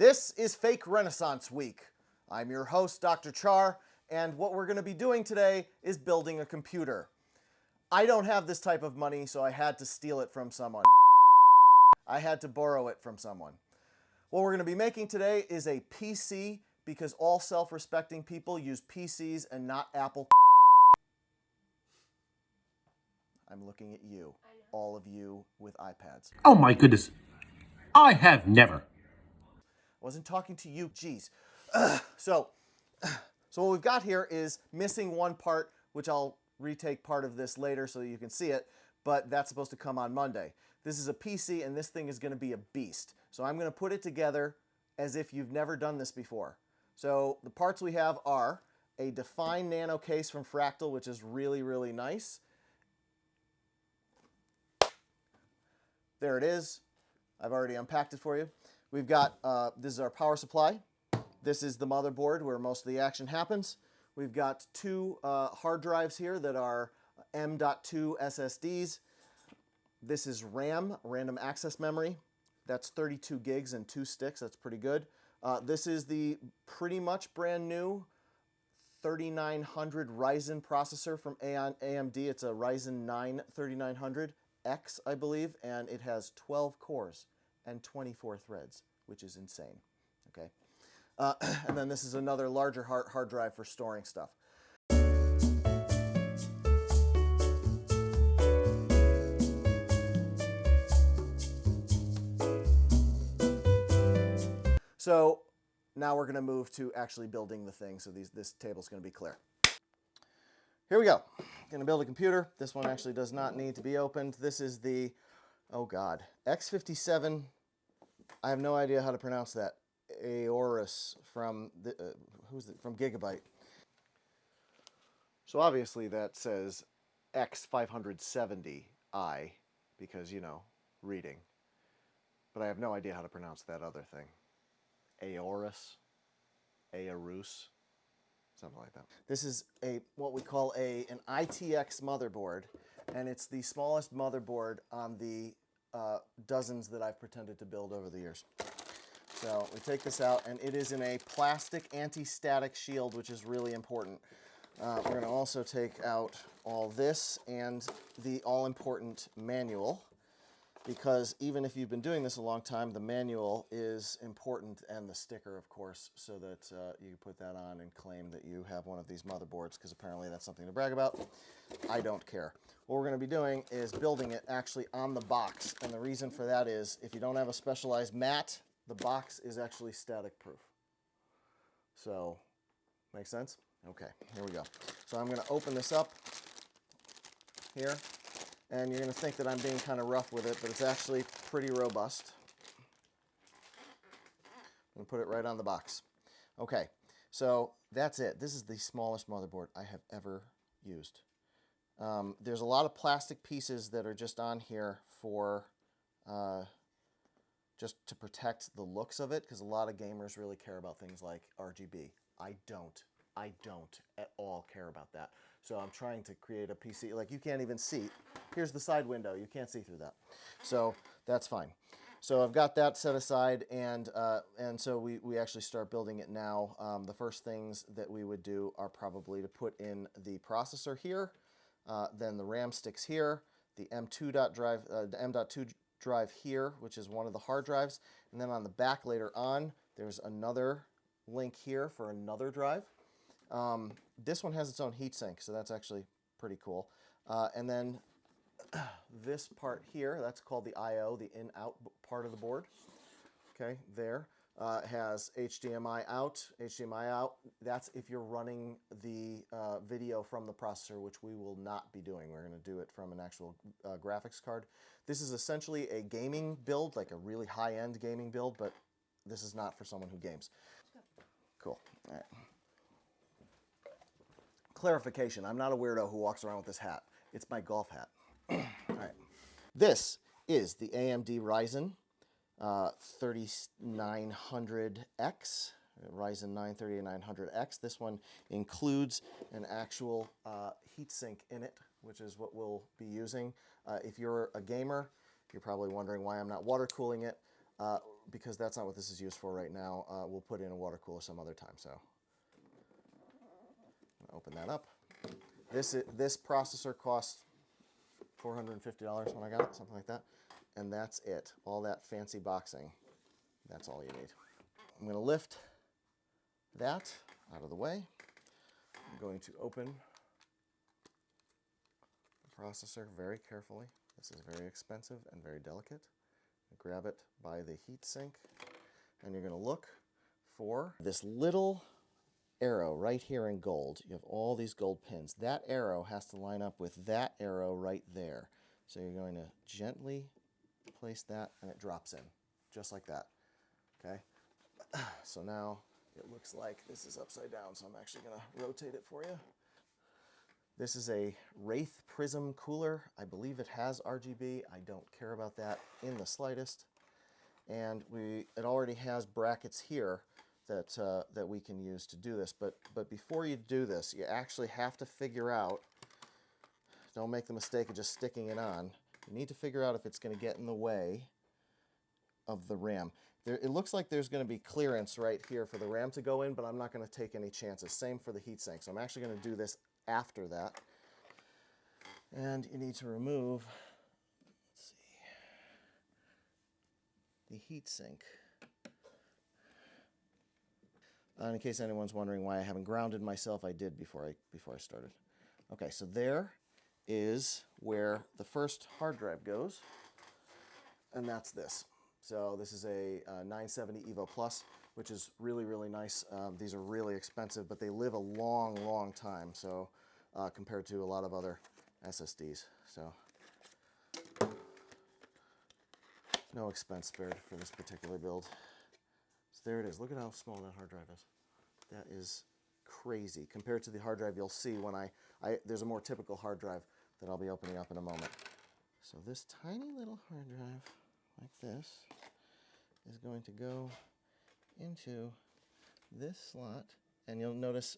This is Fake Renaissance Week. I'm your host, Dr. Ciar, and what we're going to be doing today is building a computer. I don't have this type of money, so I had to steal it from someone. I had to borrow it from someone. What we're going to be making today is a PC because all self-respecting people use PCs and not Apple. I'm looking at you, all of you with iPads. Oh my goodness, I have never. I wasn't talking to you, geez. So what we've got here is missing one part, which I'll retake part of this later so you can see it, but that's supposed to come on Monday. This is a PC, and this thing is going to be a beast. So I'm going to put it together as if you've never done this before. So the parts we have are a defined nano case from Fractal, which is really, really nice. There it is. I've already unpacked it for you. We've got, this is our power supply. This is the motherboard where most of the action happens. We've got two hard drives here that are M.2 SSDs. This is RAM, random access memory. That's 32 gigs and 2 sticks. That's pretty good. This is the pretty much brand new 3900 Ryzen processor from AMD. It's a Ryzen 9 3900X, I believe, and it has 12 cores and 24 threads, which is insane. Okay, and then this is another larger hard drive for storing stuff. So now we're going to move to actually building the thing, so this table's going to be clear. Here we go. Going to build a computer. This one actually does not need to be opened. This is the, oh God, X57. I have no idea how to pronounce that. Aorus from from Gigabyte. So obviously that says X570i because, you know, reading. But I have no idea how to pronounce that other thing. Aorus, something like that. This is what we call an ITX motherboard, and it's the smallest motherboard on the dozens that I've pretended to build over the years. So we take this out, and it is in a plastic anti-static shield, which is really important. We're going to also take out all this and the all-important manual, because even if you've been doing this a long time, the manual is important, and the sticker, of course, so that you put that on and claim that you have one of these motherboards, because apparently that's something to brag about. I don't care. What we're going to be doing is building it actually on the box, and the reason for that is if you don't have a specialized mat, the box is actually static proof. So, make sense? Okay, here we go. So I'm going to open this up here. And you're going to think that I'm being kind of rough with it, but it's actually pretty robust. I'm going to put it right on the box. Okay, so that's it. This is the smallest motherboard I have ever used. There's a lot of plastic pieces that are just on here for just to protect the looks of it, because a lot of gamers really care about things like RGB. I don't at all care about that. So I'm trying to create a PC, like you can't even see. Here's the side window, you can't see through that. So that's fine. So I've got that set aside, and so we actually start building it now. The first things that we would do are probably to put in the processor here, then the RAM sticks here, the M.2 drive here, which is one of the hard drives, and then on the back later on, there's another link here for another drive. This one has its own heatsink, so that's actually pretty cool. And then this part here, that's called the I/O, the in-out part of the board. Okay, there has HDMI out, HDMI out. That's if you're running the video from the processor, which we will not be doing. We're going to do it from an actual graphics card. This is essentially a gaming build, like a really high-end gaming build, but this is not for someone who games. Cool. All right. Clarification, I'm not a weirdo who walks around with this hat. It's my golf hat. All right. This is the AMD Ryzen 3900X, Ryzen 9 3900X. This one includes an actual heatsink in it, which is what we'll be using. If you're a gamer, you're probably wondering why I'm not water cooling it. because that's not what this is used for right now. We'll put in a water cooler some other time. So open that up. This processor cost $450 when I got it, something like that. And that's it. All that fancy boxing, that's all you need. I'm going to lift that out of the way. I'm going to open the processor very carefully. This is very expensive and very delicate. Grab it by the heat sink, and you're going to look for this little arrow right here in gold. You have all these gold pins. That arrow has to line up with that arrow right there. So you're going to gently place that, and it drops in, just like that. Okay? So now it looks like this is upside down, so I'm actually going to rotate it for you. This is a Wraith Prism cooler. I believe it has RGB. I don't care about that in the slightest. And it already has brackets here that we can use to do this. But before you do this, you actually have to figure out, don't make the mistake of just sticking it on. You need to figure out if it's going to get in the way of the RAM. It looks like there's going to be clearance right here for the RAM to go in, but I'm not going to take any chances. Same for the heatsink. So I'm actually going to do this after that. And you need to remove, let's see, the heatsink. In case anyone's wondering why I haven't grounded myself, I did before I started. Okay, so there is where the first hard drive goes, and that's this. So this is a 970 Evo Plus, which is really, really nice. These are really expensive, but they live a long, long time. So compared to a lot of other SSDs. So no expense spared for this particular build. So there it is. Look at how small that hard drive is. That is crazy compared to the hard drive you'll see when there's a more typical hard drive that I'll be opening up in a moment. So this tiny little hard drive like this is going to go into this slot, and you'll notice,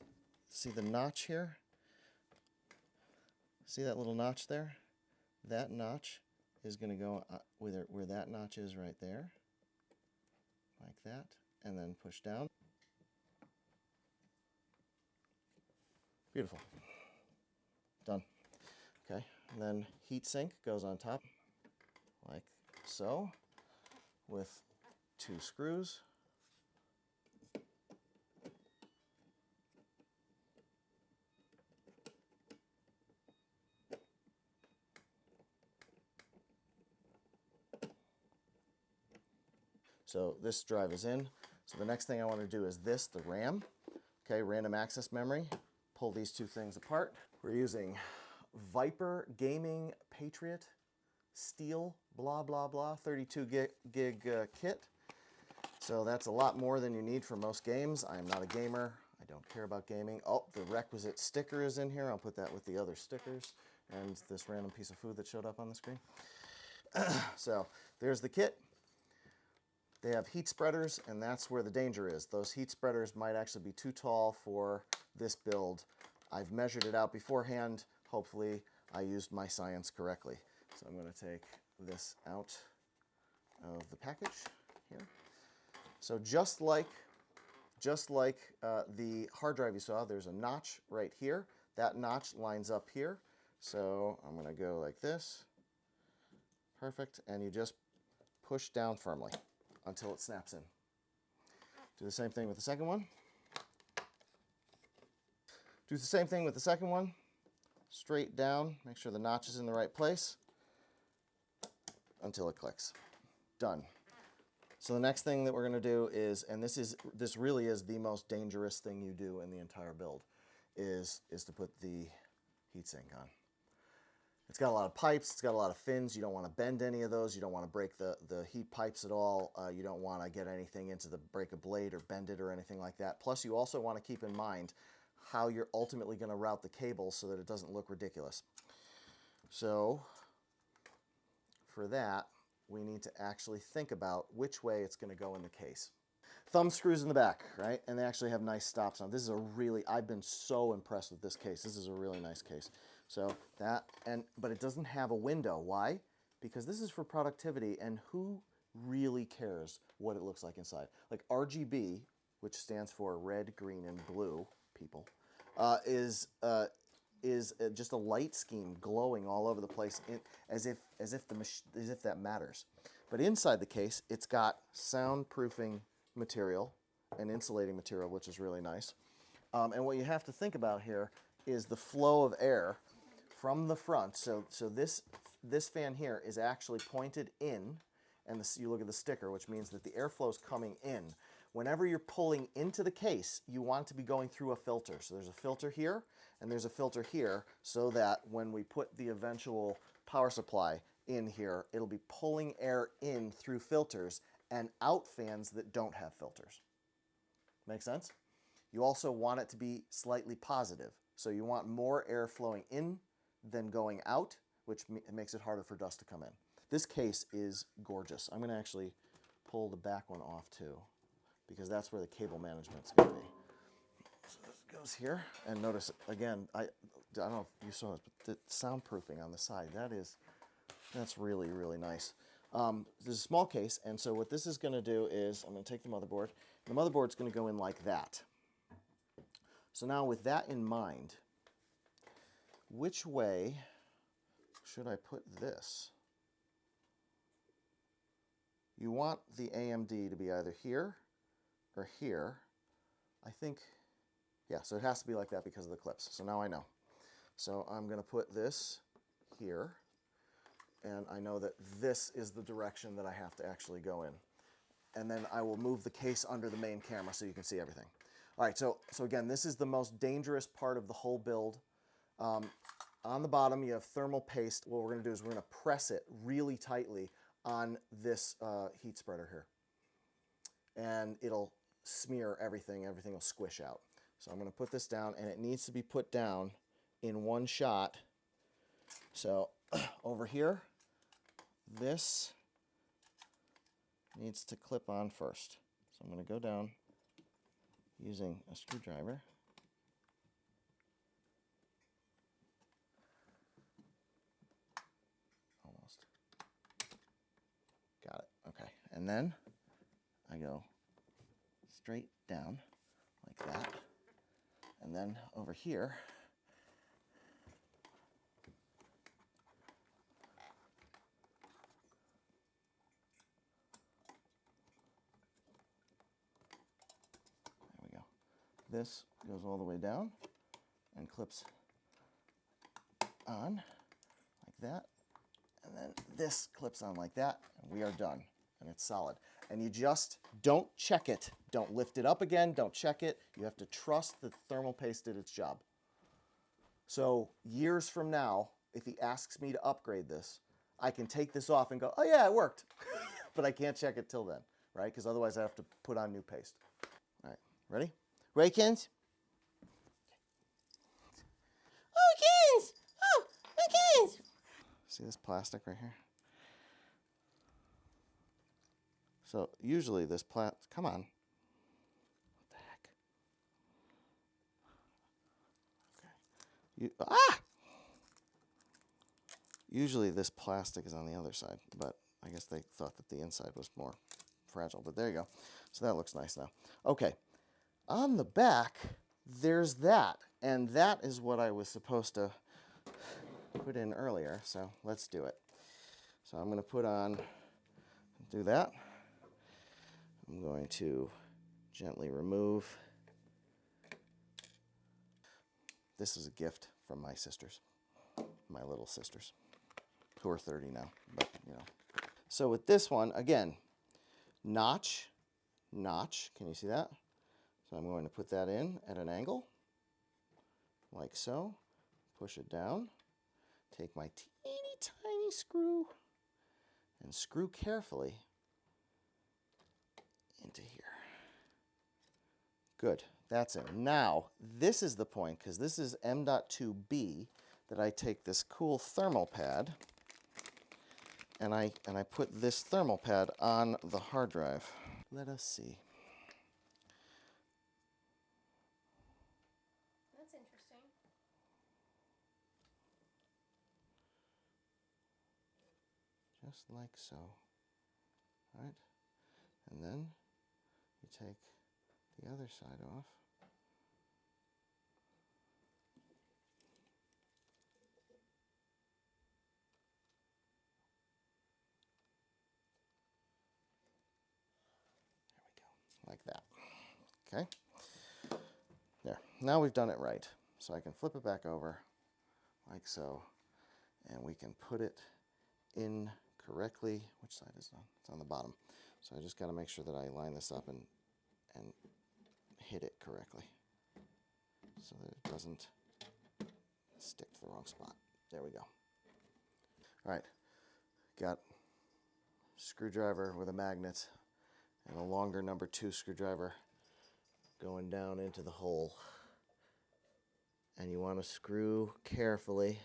see the notch here? See that little notch there? That notch is going to go where that notch is right there, like that, and then push down. Beautiful. Done. Okay, and then heatsink goes on top, like so, with 2 screws. So this drive is in. So the next thing I want to do is this, the RAM. Okay, random access memory. Pull these two things apart. We're using Viper Gaming Patriot Steel blah blah blah 32 gig kit. So that's a lot more than you need for most games. I am not a gamer. I don't care about gaming. Oh, the requisite sticker is in here. I'll put that with the other stickers and this random piece of food that showed up on the screen. So there's the kit. They have heat spreaders, and that's where the danger is. Those heat spreaders might actually be too tall for this build. I've measured it out beforehand. Hopefully I used my science correctly. So I'm going to take this out of the package here. So just like the hard drive you saw, there's a notch right here. That notch lines up here. So I'm going to go like this. Perfect. And you just push down firmly until it snaps in. Do the same thing with the second one. Do the same thing with the second one. Straight down, make sure the notch is in the right place until it clicks. Done. So the next thing that we're going to do is, and this really is the most dangerous thing you do in the entire build, is to put the heatsink on. It's got a lot of pipes, it's got a lot of fins. You don't want to bend any of those. You don't want to break the heat pipes at all. You don't want to get anything into break a blade or bend it or anything like that. Plus, you also want to keep in mind how you're ultimately going to route the cables so that it doesn't look ridiculous. So for that, we need to actually think about which way it's going to go in the case. Thumb screws in the back, right? And they actually have nice stops on. This is I've been so impressed with this case. This is a really nice case. So but it doesn't have a window. Why? Because this is for productivity, and who really cares what it looks like inside. Like RGB, which stands for red, green, and blue, people, is just a light scheme glowing all over the place, as if that matters. But inside the case, it's got soundproofing material and insulating material, which is really nice. And what you have to think about here is the flow of air from the front. So this fan here is actually pointed in, and you look at the sticker, which means that the airflow is coming in. Whenever you're pulling into the case, you want to be going through a filter. So there's a filter here, and there's a filter here, so that when we put the eventual power supply in here, it'll be pulling air in through filters and out fans that don't have filters. Make sense? You also want it to be slightly positive. So you want more air flowing in than going out, which makes it harder for dust to come in. This case is gorgeous. I'm going to actually pull the back one off too, because that's where the cable management's going to be. So this goes here, and notice again, I don't know if you saw this, but the soundproofing on the side, that's really, really nice. This is a small case, and so what this is going to do is, I'm going to take the motherboard. The motherboard's going to go in like that. So now with that in mind, which way should I put this? You want the AMD to be either here or here. I think, yeah, so it has to be like that because of the clips. So now I know. So I'm going to put this here, and I know that this is the direction that I have to actually go in. And then I will move the case under the main camera so you can see everything. All right, so again, this is the most dangerous part of the whole build. On the bottom, you have thermal paste. What we're going to do is we're going to press it really tightly on this heat spreader here. And it'll smear everything. Everything will squish out. So I'm going to put this down, and it needs to be put down in one shot. So over here, this needs to clip on first. So I'm going to go down using a screwdriver. Almost. Got it. Okay. And then I go straight down like that. And then over here, there we go. This goes all the way down and clips on like that. And then this clips on like that, and we are done. And it's solid. And you just don't check it. Don't lift it up again. Don't check it. You have to trust that thermal paste did its job. So years from now, if he asks me to upgrade this, I can take this off and go, oh yeah, it worked. But I can't check it till then, right? Because otherwise I have to put on new paste. All right, ready? Ready, kids? Oh, kids! Oh, kids! See this plastic right here? So usually this come on. What the heck? Okay. Usually this plastic is on the other side, but I guess they thought that the inside was more fragile, but there you go. So that looks nice now. Okay, on the back, there's that, and that is what I was supposed to put in earlier, so let's do it. So I'm going to do that. I'm going to gently remove. This is a gift from my sisters, my little sisters, who are 30 now, but you know. So with this one, again, notch, can you see that? So I'm going to put that in at an angle, like so, push it down, take my teeny tiny screw, and screw carefully into here. Good, that's it. Now, this is the point, because this is M.2B, that I take this cool thermal pad, and I put this thermal pad on the hard drive. Let us see. That's interesting. Just like so. right? And then you take the other side off. There we go, like that. Okay. There. Now we've done it right. So I can flip it back over like so, and we can put it in correctly. Which side is it on? It's on the bottom. So I just got to make sure that I line this up and hit it correctly so that it doesn't stick to the wrong spot. There we go. All right, got screwdriver with a magnet and a longer number 2 screwdriver going down into the hole. And you want to screw carefully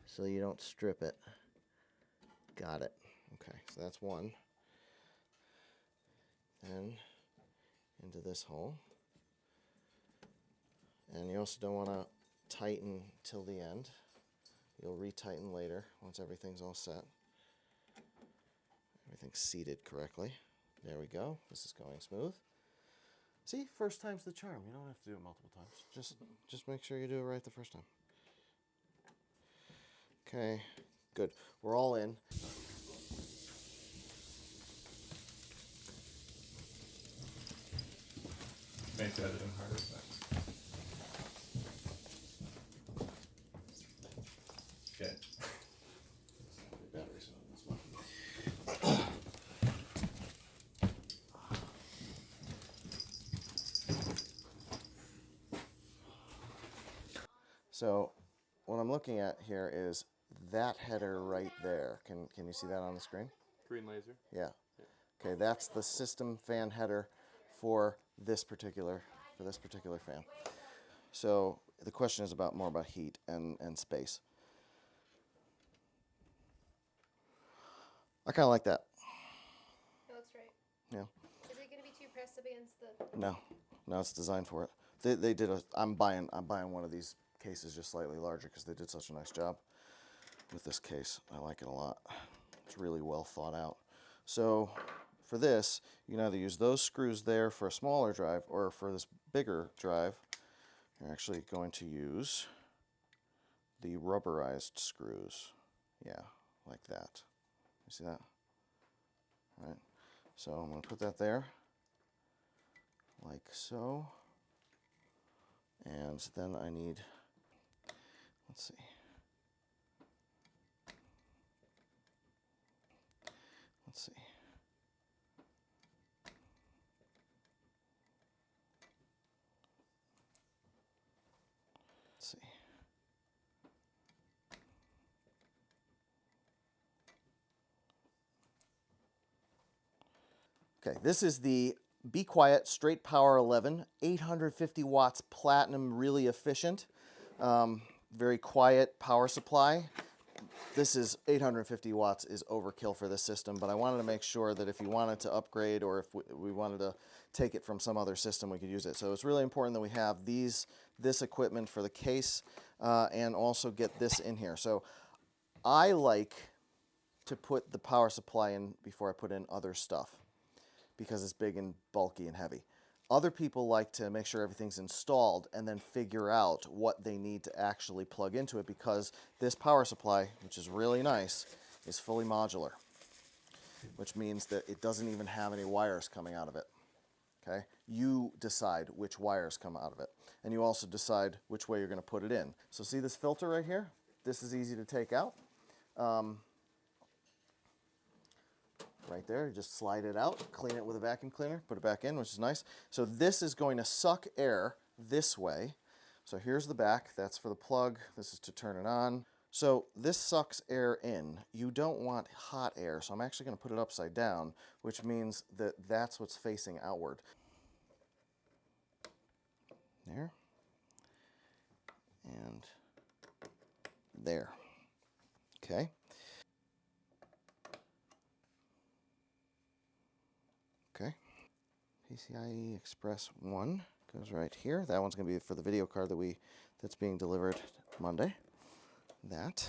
so you don't strip it. Got it. Okay, so that's one. Then into this hole. And you also don't want to tighten till the end. You'll retighten later once everything's all set. Everything's seated correctly. There we go. This is going smooth. See, first time's the charm. You don't have to do it multiple times. Just make sure you do it right the first time. Okay, good. We're all in. Make the editing harder. Okay. Batteries on this one. So what I'm looking at here is that header right there. Can you see that on the screen? Green laser. Yeah. Okay, that's the system fan header for this particular fan. So the question is more about heat and space. I kind of like that. That looks right. Yeah. Is it going to be too pressed up against the? No, it's designed for it. They did a. I'm buying one of these cases just slightly larger because they did such a nice job with this case. I like it a lot. It's really well thought out. So for this, you can either use those screws there for a smaller drive, or for this bigger drive, you're actually going to use the rubberized screws. Yeah, like that. You see that? All right. So I'm going to put that there, like so. And then I need, let's see. Let's see. Let's see. Okay, this is the Be Quiet Straight Power 11, 850 watts platinum, really efficient, very quiet power supply. This is 850 watts is overkill for this system, but I wanted to make sure that if you wanted to upgrade or if we wanted to take it from some other system, we could use it. So it's really important that we have this equipment for the case and also get this in here. So I like to put the power supply in before I put in other stuff, because it's big and bulky and heavy. Other people like to make sure everything's installed and then figure out what they need to actually plug into it, because this power supply, which is really nice, is fully modular, which means that it doesn't even have any wires coming out of it. Okay? You decide which wires come out of it, and you also decide which way you're going to put it in. So see this filter right here? This is easy to take out. Right there, just slide it out, clean it with a vacuum cleaner, put it back in, which is nice. So this is going to suck air this way. So here's the back, that's for the plug, this is to turn it on. So this sucks air in. You don't want hot air, so I'm actually going to put it upside down, which means that that's what's facing outward. There. And there. Okay. Okay. PCIe Express 1 goes right here. That one's going to be for the video card that's being delivered Monday. That.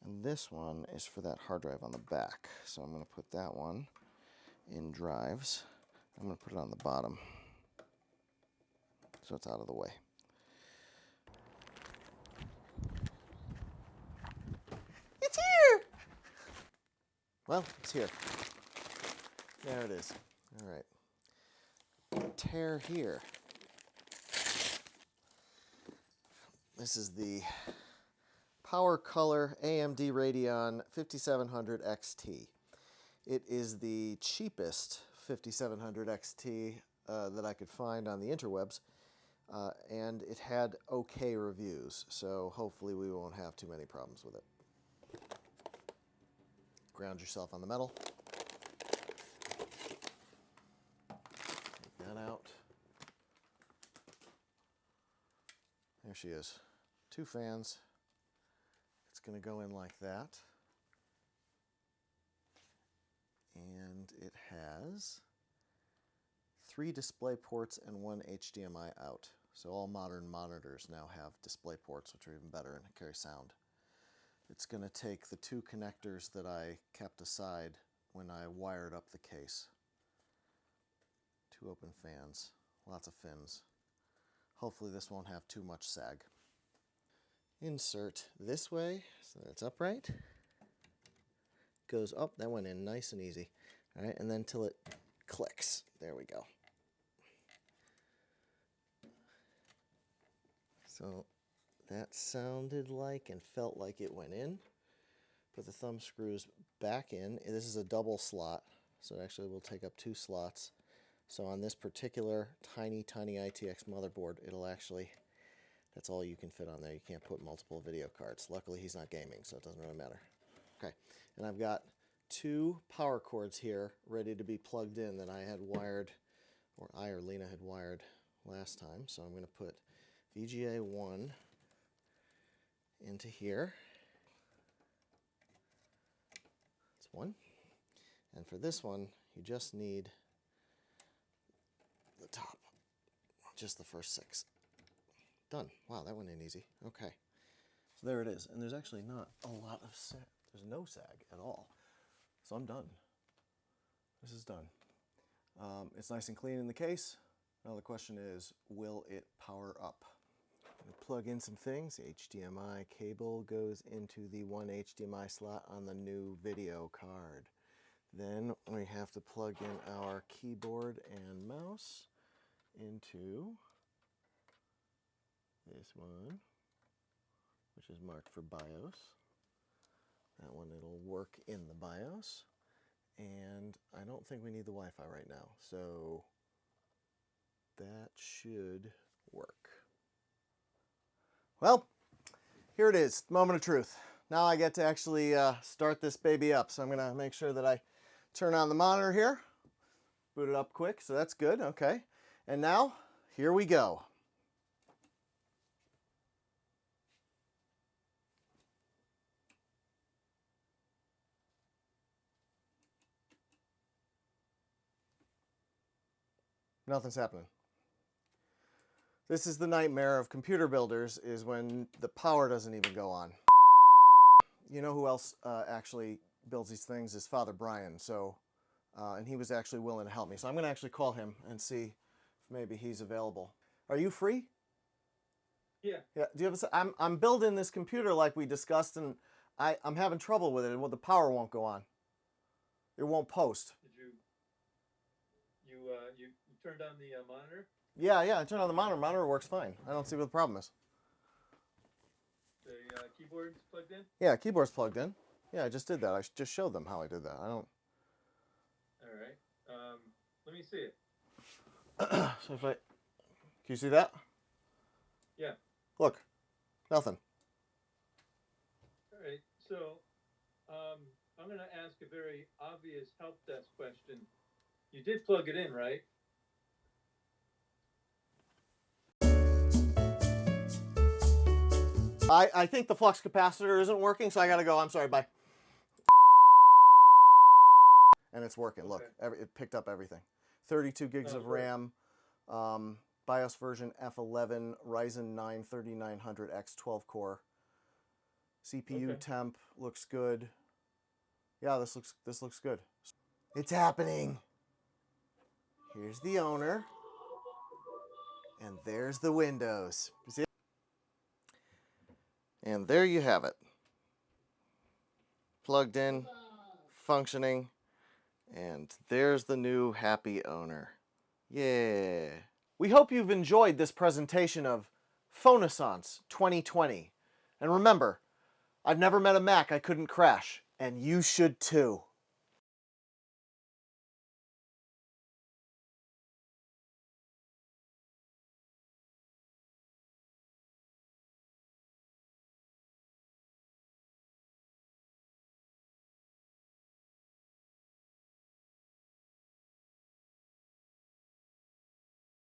And this one is for that hard drive on the back. So I'm going to put that one in drives. I'm going to put it on the bottom so it's out of the way. It's here! Well, it's here. There it is. All right. Tear here. This is the Power Color AMD Radeon 5700 XT. It is the cheapest 5700 XT that I could find on the interwebs, and it had okay reviews, so hopefully we won't have too many problems with it. Ground yourself on the metal. Take that out. There she is. 2 fans. It's going to go in like that. And it has 3 display ports and 1 HDMI out. So all modern monitors now have display ports, which are even better and carry sound. It's going to take the 2 connectors that I kept aside when I wired up the case. 2 open fans, lots of fins. Hopefully this won't have too much sag. Insert this way so that it's upright. Goes up, that went in nice and easy. All right, and then till it clicks. There we go. So that sounded like and felt like it went in. Put the thumb screws back in. This is a double slot, so it actually will take up 2 slots. So on this particular tiny ITX motherboard, it'll actually, that's all you can fit on there. You can't put multiple video cards. Luckily he's not gaming, so it doesn't really matter. Okay, and I've got 2 power cords here ready to be plugged in that I had wired, or I or Lena had wired last time. So I'm going to put VGA 1 into here. That's 1. And for this one, you just need the top, just the first 6. Done. Wow, that went in easy. Okay, so there it is. And there's actually not a lot of sag. There's no sag at all. So I'm done. This is done. It's nice and clean in the case. Now the question is, will it power up? I'm going to plug in some things. The HDMI cable goes into the 1 HDMI slot on the new video card. Then we have to plug in our keyboard and mouse into this one, which is marked for BIOS. That one, it'll work in the BIOS. And I don't think we need the Wi-Fi right now, so that should work. Well, here it is, moment of truth. Now I get to actually start this baby up. So I'm going to make sure that I turn on the monitor here, boot it up quick, so that's good, okay. And now, here we go. Nothing's happening. This is the nightmare of computer builders, is when the power doesn't even go on. You know who else actually builds these things is Father Brian, so, and he was actually willing to help me. So I'm going to actually call him and see if maybe he's available. Are you free? Yeah. Yeah. Do you have I'm building this computer like we discussed, and I'm having trouble with it. Well, the power won't go on. It won't post. Did you turned on the monitor? Yeah, I turned on the monitor. Monitor works fine. I don't see what the problem is. The keyboard's plugged in? Yeah, keyboard's plugged in. Yeah, I just did that. I just showed them how I did that. I don't. All right. Let me see it. So if I, can you see that? Yeah. Look, nothing. All right. So I'm going to ask a very obvious help desk question. You did plug it in, right? I think the flux capacitor isn't working, so I gotta go. I'm sorry, bye. And it's working. Look, it picked up everything. 32 gigs of RAM, BIOS version F11, Ryzen 9 3900X 12 core. CPU Okay. temp looks good. Yeah, this looks good. It's happening. Here's the owner. And there's the windows. You see? And there you have it. Plugged in, functioning, and there's the new happy owner. Yeah. We hope you've enjoyed this presentation of Fauxnaissance 2020. And remember, I've never met a Mac I couldn't crash, and you should too.